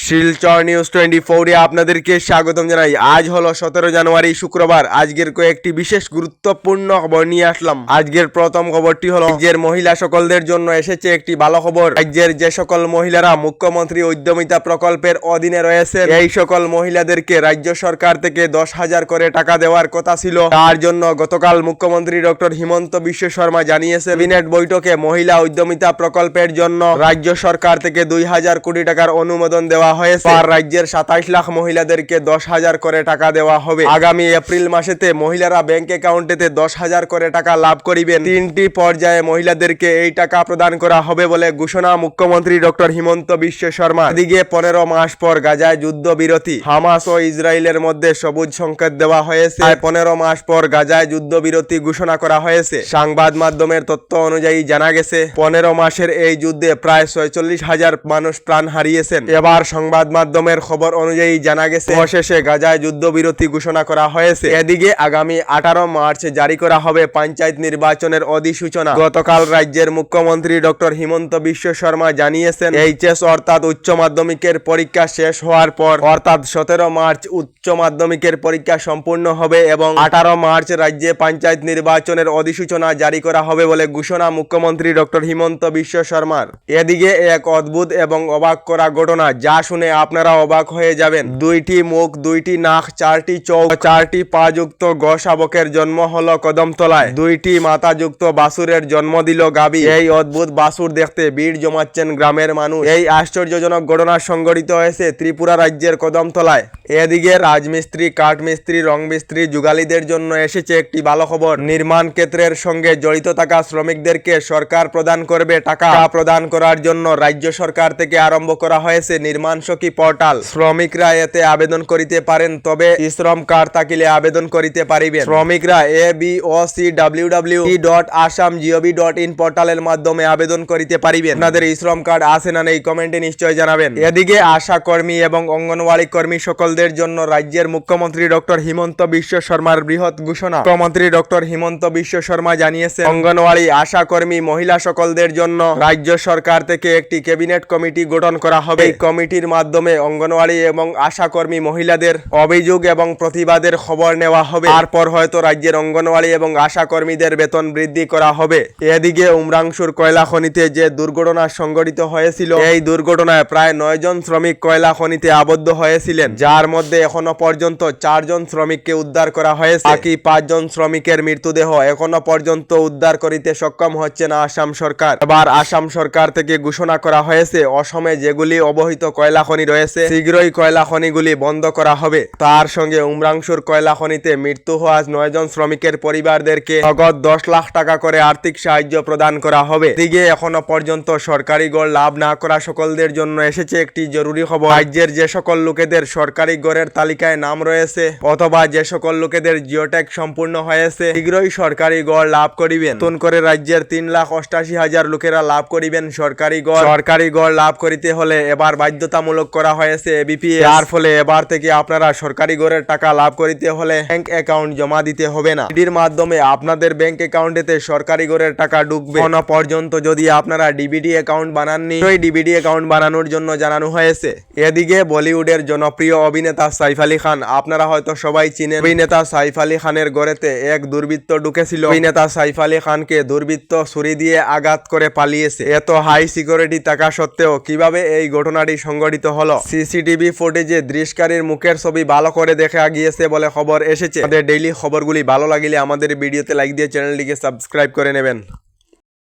Silchar news 24 আপনাদেরকে স্বাগতম জানাই। আজ হলো 17 জানুয়ারি শুক্রবার। আজকের কয়েকটি বিশেষ গুরুত্বপূর্ণ খবর নিয়ে আসলাম। আজকের প্রথম খবরটি হলো রাজ্যের মহিলা সকলদের জন্য এসেছে একটি ভালো খবর। রাজ্যের যে সকল মহিলারা মুখ্যমন্ত্রী উদ্যমিতা প্রকল্পের অধীনে রয়েছে এই সকল মহিলাদেরকে রাজ্য সরকার থেকে 10,000 করে টাকা দেওয়ার কথা ছিল। তার জন্য গতকাল মুখ্যমন্ত্রী ডক্টর হিমন্ত বিশ্ব শর্মা জানিয়েছে ক্যাবিনেট বৈঠকে মহিলা উদ্যমিতা প্রকল্পের জন্য রাজ্য সরকার থেকে 2,000 কোটি টাকার অনুমোদন দেওয়া হয়েছে। আর রাজ্যের 27 লাখ মহিলাদেরকে 10,000 করে টাকা দেওয়া হবে। আগামী এপ্রিল মাসেতে মহিলারা ব্যাংক অ্যাকাউন্টেতে 10,000 করে টাকা লাভ করিবেন। 3টি পর্যায়ে মহিলাদেরকে এই টাকা প্রদান করা হবে বলে ঘোষণা মুখ্যমন্ত্রী ডক্টর হিমন্ত বিশ্ব শর্মা। এদিকে 15 মাস পর গাজায় যুদ্ধবিরতি, হামাস ও ইসরায়েলের মধ্যে সবুজ সংকেত দেওয়া হয়েছে। 15 মাস পর গাজায় যুদ্ধবিরতি ঘোষণা করা হয়েছে। সংবাদ মাধ্যমের তথ্য অনুযায়ী জানা গেছে 15 মাসের এই যুদ্ধে প্রায় 46,000 মানুষ প্রাণ হারিয়েছেন। এবার সংবাদ মাধ্যমের খবর অনুযায়ী জানা গেছে অবশেষে গাজায় যুদ্ধবিরতি ঘোষণা করা হয়েছে। এদিকে আগামী 18 মার্চ জারি করা হবে পঞ্চায়েত নির্বাচনের অধিসূচনা। গতকাল রাজ্যের মুখ্যমন্ত্রী ডক্টর হিমন্ত বিশ্ব শর্মা জানিয়েছেন এইচএস অর্থাৎ উচ্চ মাধ্যমিকের পরীক্ষা শেষ হওয়ার পর অর্থাৎ 17 মার্চ উচ্চ মাধ্যমিকের পরীক্ষা সম্পূর্ণ হবে এবং 18 মার্চ রাজ্যে পঞ্চায়েত নির্বাচনের অধিসূচনা জারি করা হবে বলে ঘোষণা মুখ্যমন্ত্রী ডক্টর হিমন্ত বিশ্ব শর্মার। এদিকে এক অদ্ভুত এবং অবাক করা ঘটনা যা শুনে আপনারা অবাক হয়ে যাবেন। 2টি মুখ, 2টি নাক, 4টি চোখ, 4টি পা যুক্ত গোশাবকের জন্ম হলো কদমতলায়। 2টি মাথা যুক্ত বাছুরের জন্ম দিল গাবি। এই অদ্ভুত বাছুর দেখতে ভিড় জমাচ্ছেন গ্রামের মানুষ। এই আশ্চর্যজনক ঘটনা সংঘটিত হয়েছে ত্রিপুরা রাজ্যের কদমতলায়। এদিকে রাজমিস্ত্রি, কাঠমিস্ত্রি, রং মিস্ত্রি, যুগালীদের জন্য এসেছে একটি ভালো খবর। নির্মাণ ক্ষেত্রের সঙ্গে জড়িত থাকা শ্রমিকদেরকে সরকার প্রদান করবে টাকা। প্রদান করার জন্য রাজ্য সরকার থেকে আরম্ভ করা হয়েছে নির্মাণ সখী পোর্টাল। শ্রমিকরা এতে আবেদন করিতে পারেন, তবে শ্রম কার্ড থাকিলে আবেদন করিতে পারিবেন। শ্রমিকরা abocwww.assam.gov.in পোর্টালের মাধ্যমে আবেদন করিতে পারিবেন। আপনাদের শ্রম কার্ড আছে না নেই কমেন্টে নিশ্চয় জানাবেন। এদিকে আশা কর্মী এবং অঙ্গনওয়াড়ি কর্মী সকলদের জন্য রাজ্যের মুখ্যমন্ত্রী ডক্টর হিমন্ত বিশ্ব শর্মার বৃহৎ ঘোষণা। মুখ্যমন্ত্রী ডক্টর হিমন্ত বিশ্ব শর্মা জানিয়েছে অঙ্গনওয়াড়ি, আশা কর্মী, মহিলা সকলদের জন্য রাজ্য সরকার থেকে একটি ক্যাবিনেট কমিটি গঠন করা হবে। এই কমিটির মাধ্যমে অঙ্গনওয়াড়ি এবং আশা কর্মী মহিলাদের অভিযোগ এবং প্রতিবাদের খবর নেওয়া হবে। তারপর হয়তো রাজ্যের অঙ্গনওয়াড়ি এবং আশা কর্মীদের বেতন বৃদ্ধি করা হবে। এদিকে উমরাংশুর কয়লা খনিতে যে দুর্ঘটনা সংঘটিত হয়েছিল এই দুর্ঘটনায় প্রায় 9 জন শ্রমিক কয়লা খনিতে আবদ্ধ হয়েছিলেন, যার মধ্যে এখনো পর্যন্ত 4 জন শ্রমিককে উদ্ধার করা হয়েছে। বাকি 5 জন শ্রমিকের মৃতদেহ এখনো পর্যন্ত উদ্ধার করিতে সক্ষম হচ্ছে না আসাম সরকার। এবার আসাম সরকার থেকে ঘোষণা করা হয়েছে অসমে যেগুলি অবহিত কয়লা খনি রয়েছে শীঘ্রই কয়লা খনিগুলি বন্ধ করা হবে। তার সঙ্গে উমরাংশুর কয়লা খনিতে মৃত্যু হওয়া 9 জন শ্রমিকের পরিবারদেরকে নগদ 10 লাখ টাকা করে আর্থিক সাহায্য প্রদান করা হবে। এদিকে এখনো পর্যন্ত সরকারি গড় লাভ না করা সকলদের জন্য এসেছে একটি জরুরি খবর। রাজ্যের যে সকল লোকেদের সরকারি গড়ের তালিকায় নাম রয়েছে অথবা যে সকল লোকেদের জিওট্যাগ সম্পূর্ণ হয়েছে শীঘ্রই সরকারি গড় লাভ করিবেন। নতুন করে রাজ্যের 3,88,000 লোকেরা লাভ করিবেন সরকারি গড়। সরকারি গড় লাভ করিতে হলে এবার বাধ্যতামূলক করা হয়েছে এবিপিএস। যার ফলে এবার থেকে আপনারা সরকারি গড়ের টাকা লাভ করিতে হলে ব্যাংক অ্যাকাউন্ট জমা দিতে হবে না। এটির মাধ্যমে আপনাদের ব্যাংক অ্যাকাউন্টেতে সরকারি গড়ের টাকা ঢুকবে। এখনো পর্যন্ত যদি আপনারা ডিবিটি অ্যাকাউন্ট বানাননি ওই ডিবিটি অ্যাকাউন্ট বানানোর জন্য জানানো হয়েছে। এদিকে বলিউডের জনপ্রিয় অভিনেতা সাইফ আলী খান, আপনারা হয়তো সবাই চিনেন। অভিনেতা সাইফ আলী খানের গড়েতে এক দুর্বৃত্ত ঢুকেছিল। অভিনেতা সাইফ আলী খানকে দুর্বৃত্ত ছুরি দিয়ে আঘাত করে পালিয়েছে। এত হাই সিকিউরিটি থাকা সত্ত্বেও কিভাবে এই ঘটনাটি সংঘটিত হলো? সিসিটিভি ফুটেজে দৃশ্যকারীর মুখের ছবি ভালো করে দেখা গিয়েছে বলে খবর এসেছে। আমাদের ডেইলি খবরগুলি ভালো লাগলে আমাদের ভিডিওতে লাইক দিয়ে চ্যানেলটিকে সাবস্ক্রাইব করে নেবেন।